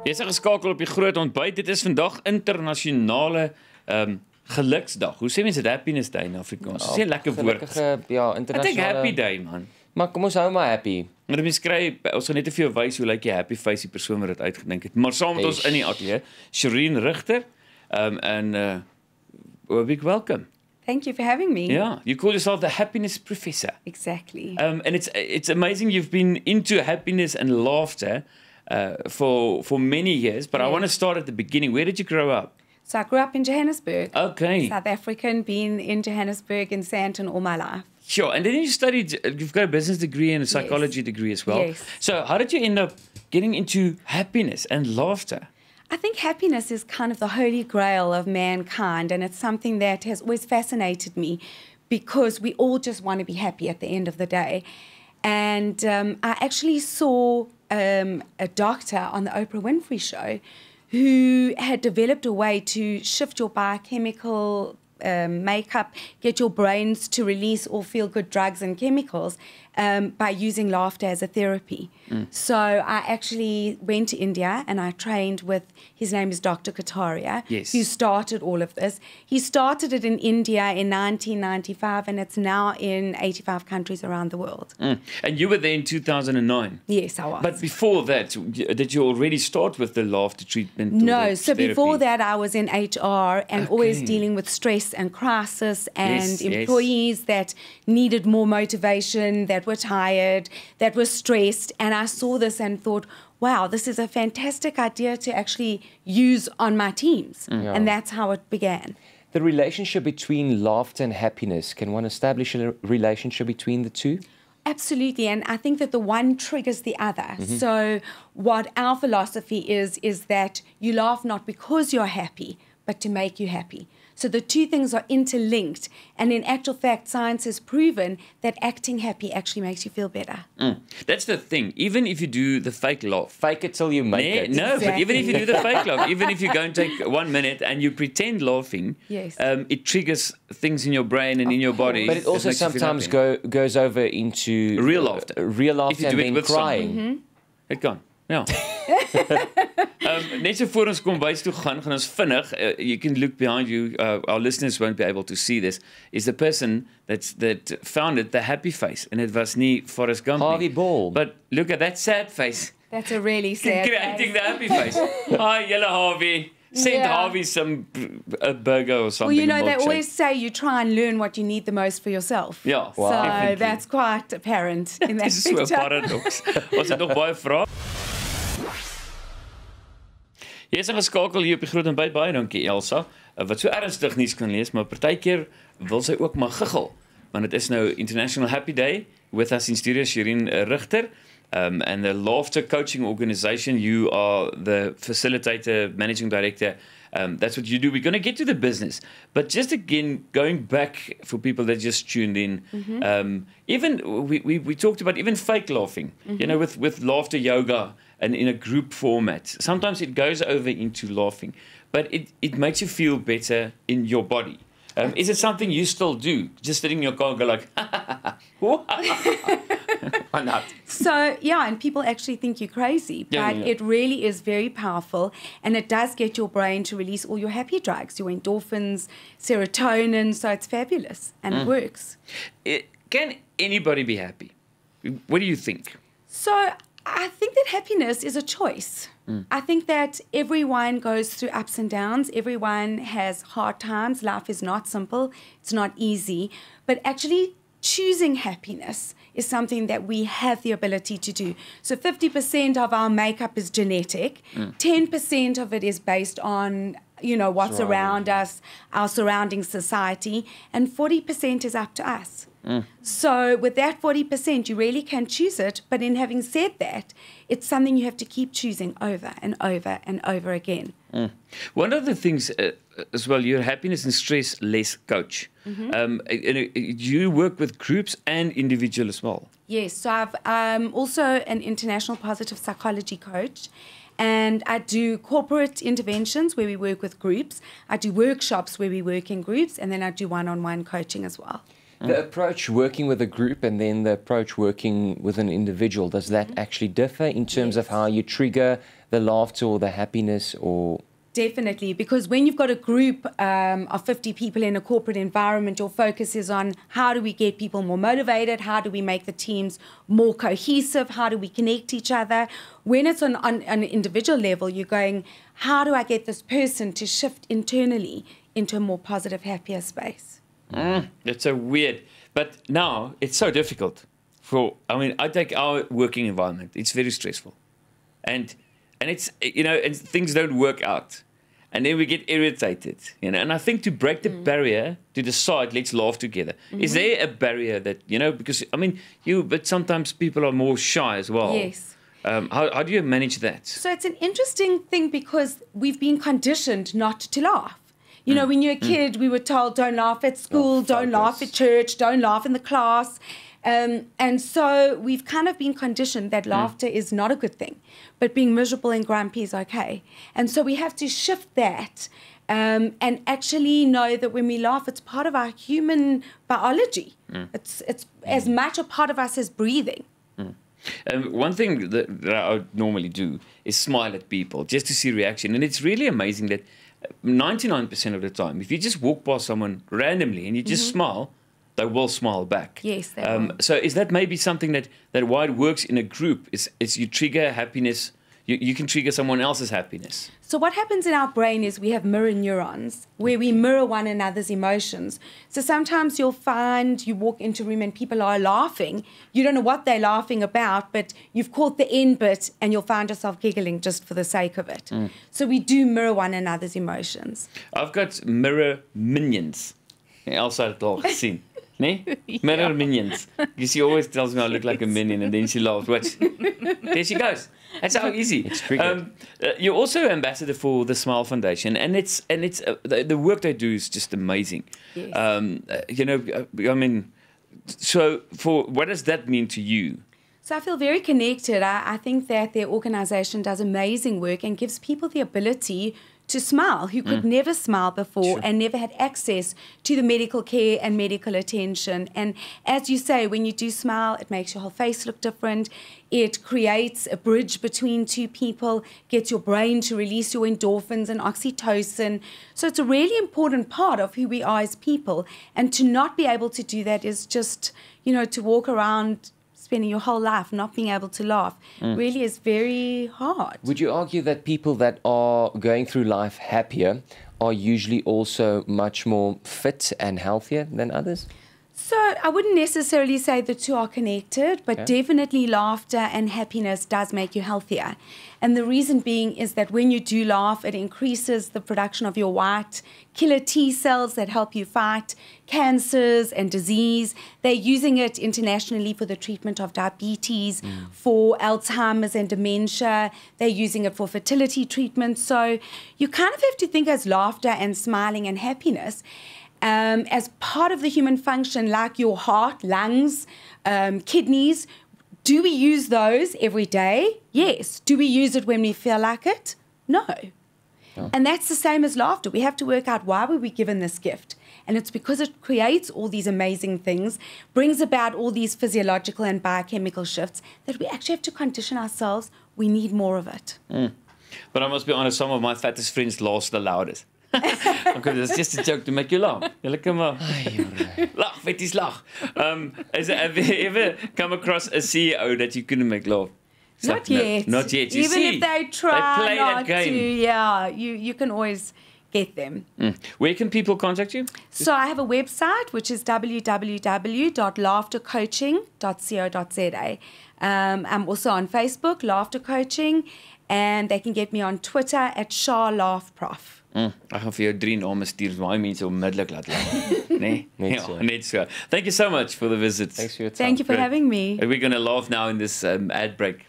Jy is geskakel op die groot ontbyt. Dit is vandag internasionale Geluksdag. Hoe sê mense dit? Happiness Day in Afrikaans? Dis 'n lekker woord. Ja, Ek dink internasionale. happy day, man. Maar kom ons hou maar happy. Maar mens kry, ons gaan net vir jou wys hoe lyk jy happy face die persoon wat dit uitgedink het. Maar saam met ons in die ateljee, Shareen Richter, big welcome. Thank you for having me. Yeah, you call yourself the happiness professor. Exactly. And it's amazing you've been into happiness and laughter for many years. But I want to start at the beginning. Where did you grow up? So I grew up in Johannesburg. Okay. South African, been in Johannesburg and Sandton all my life. Sure. And then you studied, you've got a business degree and a psychology degree as well. Yes. So how did you end up getting into happiness and laughter? I think happiness is kind of the holy grail of mankind, and it's something that has always fascinated me because we all just want to be happy at the end of the day. And I actually saw a doctor on the Oprah Winfrey Show who had developed a way to shift your biochemical makeup, get your brains to release all feel-good drugs and chemicals by using laughter as a therapy. So I actually went to India and I trained with, his name is Dr. Kataria, who started all of this. He started it in India in 1995 and it's now in 85 countries around the world. And you were there in 2009? Yes, I was. But before that, did you already start with the laughter treatment? No, so before that I was in HR and always dealing with stress and crisis and employees that needed more motivation, that were tired, that were stressed. And I saw this and thought, wow, this is a fantastic idea to actually use on my teams. And that's how it began. The relationship between laughter and happiness, can one establish a relationship between the two? Absolutely, and I think that the one triggers the other. So what our philosophy is that you laugh not because you're happy, but to make you happy. So the two things are interlinked, and in actual fact, science has proven that acting happy actually makes you feel better. That's the thing. Even if you do the fake laugh. Fake it till you make it. No, but even if you do the fake laugh, even if you go and take 1 minute and you pretend laughing, it triggers things in your brain and in your body. But it also sometimes goes over into real laughter. Real laughter and then crying. It kan. Ja. Net so voor ons kom bys toe gaan ons vinnig. You can look behind you. Our listeners won't be able to see this. Is the person that founded the happy face, and it was nie Forrest Gump. Harvey Ball. But look at that sad face. That's a really sad Creating face. the happy face. Hi, yellow Harvey. Send Harvey a burger or something. Well, you know, they always say you try and learn what you need the most for yourself. Ja, so that's quite apparent in that picture. Dis so 'n paradox. Ons het nog baie vrae. Jy is geskakel hier op die groot ontbyt. Baie dankie Elsa. Wat so ernstig nuus kan lees, maar partykeer wil sy ook maar giggel. Want dit is nou International Happy Day. With us in studio Shareen Richter. And the Laughter Coaching Organization, you are the facilitator, managing director. That's what you do. We're going to get to the business. But just again, going back for people that just tuned in, even we talked about even fake laughing, you know, with laughter yoga and in a group format. Sometimes it goes over into laughing, but it makes you feel better in your body. Is it something you still do? Just sitting in your car and go like, why not? So, yeah, and people actually think you're crazy, but it really is very powerful, and it does get your brain to release all your happy drugs, your endorphins, serotonin, so it's fabulous, and it works. Can anybody be happy? What do you think? So, I think that happiness is a choice. I think that everyone goes through ups and downs. Everyone has hard times. Life is not simple. It's not easy. But actually choosing happiness is something that we have the ability to do. So 50% of our makeup is genetic. 10% of it is based on, you know, what's around us, our surrounding society. And 40% is up to us. So with that 40%, you really can choose it. But in having said that, it's something you have to keep choosing over and over and over again. One of the things as well, you're a happiness and stress less coach. You work with groups and individual as well. Yes, so I'm also an international positive psychology coach. And I do corporate interventions where we work with groups. I do workshops where we work in groups. And then I do one-on-one coaching as well. The approach working with a group and then the approach working with an individual, does that actually differ in terms of how you trigger the laughter or the happiness or... Definitely, because when you've got a group of 50 people in a corporate environment, your focus is on how do we get people more motivated, how do we make the teams more cohesive, how do we connect each other. When it's on an individual level, you're going, how do I get this person to shift internally into a more positive, happier space? That's so weird. But now it's so difficult. I take our working environment. It's very stressful. And it's, and things don't work out. And then we get irritated, And I think to break the barrier, to decide, let's laugh together. Is there a barrier that, because, but sometimes people are more shy as well. Yes. How do you manage that? So it's an interesting thing because we've been conditioned not to laugh. When you're a kid, we were told, don't laugh at school, don't laugh at church, don't laugh in the class. And so we've kind of been conditioned that laughter is not a good thing, but being miserable and grumpy is okay. And so we have to shift that and actually know that when we laugh, it's part of our human biology. It's as much a part of us as breathing. One thing that I normally do is smile at people just to see reaction. And it's really amazing that 99% of the time, if you just walk past someone randomly and you just smile, they will smile back. Yes, they will. So is that maybe something that why it works in a group is you trigger happiness, you can trigger someone else's happiness. So what happens in our brain is we have mirror neurons where we mirror one another's emotions. So sometimes you'll find you walk into a room and people are laughing. You don't know what they're laughing about, but you've caught the end bit and you'll find yourself giggling just for the sake of it. So we do mirror one another's emotions. I've got mirror minions. Elsa het al gesien. Nee? Mirror minions. She always tells me I look like a minion and then she laughs. Watch. There she goes. That's how easy. It's triggered. You're also ambassador for the Smile Foundation, and it's the work they do is just amazing. Yes. So what does that mean to you? So I feel very connected. I think that their organization does amazing work and gives people the ability to smile who could never smile before and never had access to the medical care and medical attention. And as you say, when you do smile, it makes your whole face look different. It creates a bridge between two people, gets your brain to release your endorphins and oxytocin. So it's a really important part of who we are as people. And to not be able to do that is just, to walk around spending your whole life not being able to laugh really is very hard. Would you argue that people that are going through life happier are usually also much more fit and healthier than others? So I wouldn't necessarily say the two are connected, but definitely laughter and happiness does make you healthier. And the reason being is that when you do laugh, it increases the production of your white killer T cells that help you fight cancers and disease. They're using it internationally for the treatment of diabetes, for Alzheimer's and dementia. They're using it for fertility treatment. So you kind of have to think as laughter and smiling and happiness as part of the human function, like your heart, lungs, kidneys. Do we use those every day? Yes. Do we use it when we feel like it? No. And that's the same as laughter. We have to work out why were we given this gift. And it's because it creates all these amazing things, brings about all these physiological and biochemical shifts that we actually have to condition ourselves. We need more of it. But I must be honest, some of my fattest friends laugh the loudest. Okay, it's just a joke to make you laugh. Julle kom maar. Lach, fetties lach. Have you ever come across a CEO that you couldn't make laugh? Not yet. Not yet. You Even see, if they try play not that game. to, you can always get them. Where can people contact you? So I have a website, which is www.laughtercoaching.co.za. I'm also on Facebook, Laughter Coaching, and they can get me on Twitter at @SharLaughProf. Ek gaan vir jou 3 name stuur, baie mense onmiddellik laat lag. Nee? Net so. Net so. Thank you so much for the visit. Thanks for your time. Thank you for having me. We're going to laugh now in this ad break.